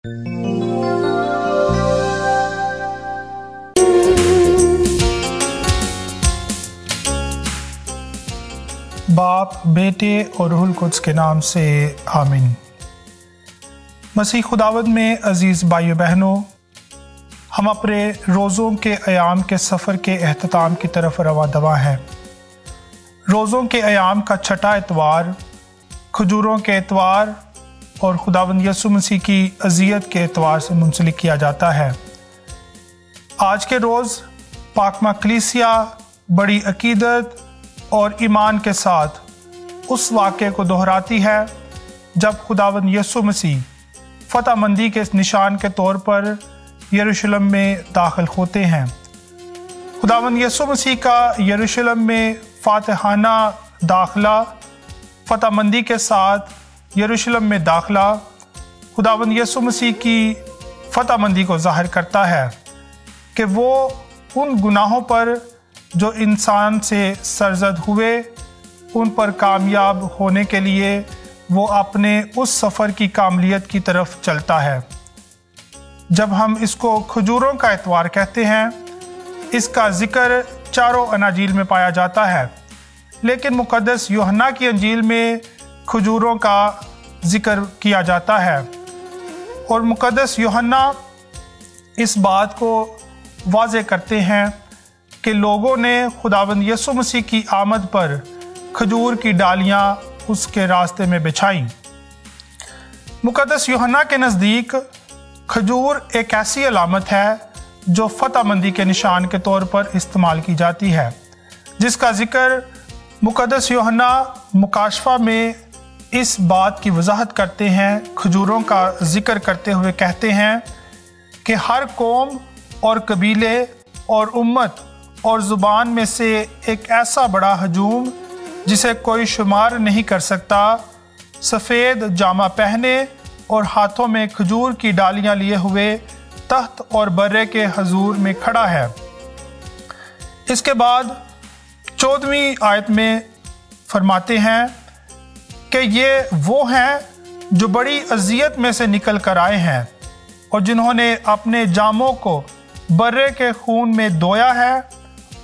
बाप, बेटे और रूहुल कुद्स के नाम से आमीन। मसीह खुदावंद में अजीज़ भाइयों बहनों, हम अपने रोज़ों के अयाम के सफ़र के एहतमाम की तरफ रवा दवा हैं। रोज़ों के अयाम का छठा एतवार खजूरों के एतवार और खुदावंद यसु मसीह की अज़ियत के एतवार से मुंसलिक किया जाता है। आज के रोज़ पाकमा कलीसिया बड़ी अकीदत और ईमान के साथ उस वाक़े को दोहराती है जब खुदावंद यसु मसीह फ़तह मंदी के निशान के तौर पर यरूशलेम में दाखिल होते हैं। खुदावंद यसु मसीह का यरूशलेम में फातिहाना दाखिला, फ़तह मंदी के साथ यरूशलेम में दाखिला खुदावंद यसु मसीह की फ़तह मंदी को ज़ाहिर करता है कि वो उन गुनाहों पर जो इंसान से सरजद हुए उन पर कामयाब होने के लिए वो अपने उस सफ़र की कामलियत की तरफ चलता है। जब हम इसको खजूरों का एतवार कहते हैं, इसका ज़िक्र चारों अनाजील में पाया जाता है, लेकिन मुक़द्दस यूहन्ना की अंजील में खजूरों का ज़िक्र किया जाता है और मुक़द्दस यूहन्ना इस बात को वाज़े करते हैं कि लोगों ने खुदावंद यसु मसीह की आमद पर खजूर की डालियाँ उसके रास्ते में बिछाई। मुक़द्दस यूहन्ना के नज़दीक खजूर एक ऐसी अलामत है जो फ़तह मंदी के निशान के तौर पर इस्तेमाल की जाती है, जिसका ज़िक्र मुक़द्दस यूहन्ना मुकाशफा में इस बात की वजाहत करते हैं। खजूरों का ज़िक्र करते हुए कहते हैं कि हर कौम और कबीले और उम्मत और ज़ुबान में से एक ऐसा बड़ा हजूम जिसे कोई शुमार नहीं कर सकता, सफ़ेद जामा पहने और हाथों में खजूर की डालियाँ लिए हुए तख्त और बर्रे के हजूर में खड़ा है। इसके बाद 14वीं आयत में फरमाते हैं कि ये वो हैं जो बड़ी अज़ियत में से निकल कर आए हैं और जिन्होंने अपने जामों को बर्रे के खून में धोया है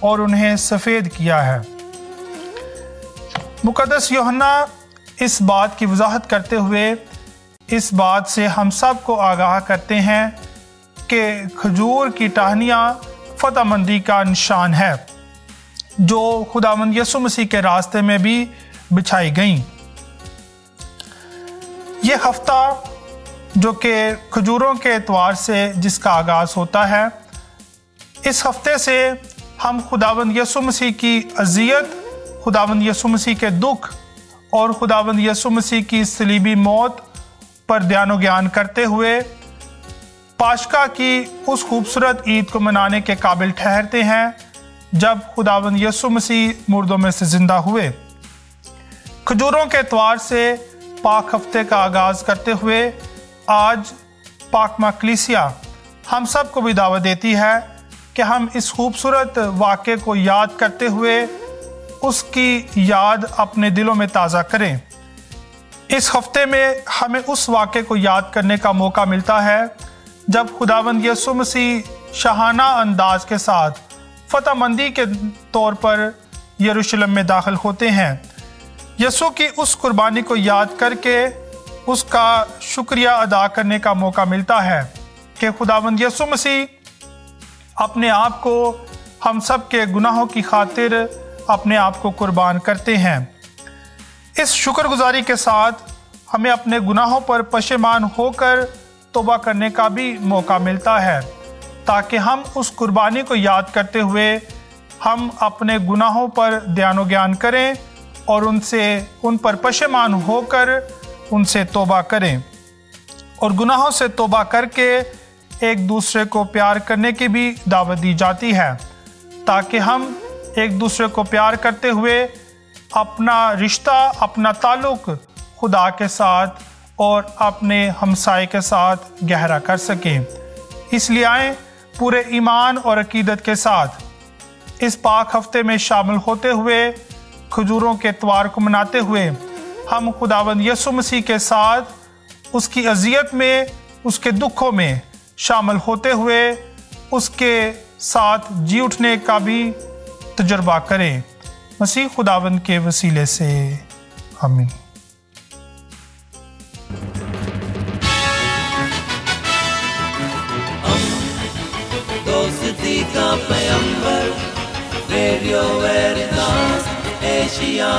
और उन्हें सफ़ेद किया है। मुक़द्दस यूहन्ना इस बात की वजाहत करते हुए इस बात से हम सब को आगाह करते हैं कि खजूर की टहनियाँ फ़तह मंदी का निशान है जो खुदावंद यसु मसीह के रास्ते में भी बिछाई गईं। ये हफ्ता जो कि खजूरों के एतवार से जिसका आगाज़ होता है, इस हफ्ते से हम खुदावंद यसु मसीह की अज़ियत, खुदावंद यसु मसीह के दुख और खुदावंद यसु मसीह की सलीबी मौत पर ध्यान ज्ञान करते हुए पाशका की उस खूबसूरत ईद को मनाने के काबिल ठहरते हैं जब खुदावंद यसु मसीह मुर्दों में से ज़िंदा हुए। खजूरों के एतवार से पाक हफ्ते का आगाज़ करते हुए आज पाकमा कलीसिया हम सब को भी दावत देती है कि हम इस खूबसूरत वाक़े को याद करते हुए उसकी याद अपने दिलों में ताज़ा करें। इस हफ्ते में हमें उस वाक़े को याद करने का मौका मिलता है जब खुदावंद यसु मसीह शाहाना अंदाज के साथ फ़तह मंदी के तौर पर यरूशलेम में दाखिल होते हैं। यसु की उस कुर्बानी को याद करके उसका शुक्रिया अदा करने का मौका मिलता है कि खुदावंद यसु मसीह अपने आप को हम सब के गुनाहों की खातिर अपने आप को कुर्बान करते हैं। इस शुक्रगुजारी के साथ हमें अपने गुनाहों पर पशेमान होकर तौबा करने का भी मौका मिलता है ताकि हम उस कुर्बानी को याद करते हुए हम अपने गुनाहों पर ध्यान ज्ञान करें और उन पर पशेमान होकर उनसे तौबा करें और गुनाहों से तौबा करके एक दूसरे को प्यार करने की भी दावत दी जाती है ताकि हम एक दूसरे को प्यार करते हुए अपना रिश्ता, अपना ताल्लुक़ खुदा के साथ और अपने हमसाए के साथ गहरा कर सकें। इसलिए आएँ पूरे ईमान और अकीदत के साथ इस पाक हफ्ते में शामिल होते हुए खजूरों के एतवार को मनाते हुए हम खुदावंद यसु मसीह के साथ उसकी अज़ियत में اس کے دکھوں میں شامل ہوتے ہوئے اس کے ساتھ جی اٹھنے کا بھی تجربہ کریں۔ مسیح خداوند کے وسیلے سے آمین۔ دوستی کا پیمبر ریڈیو ویریتاس ایشیا۔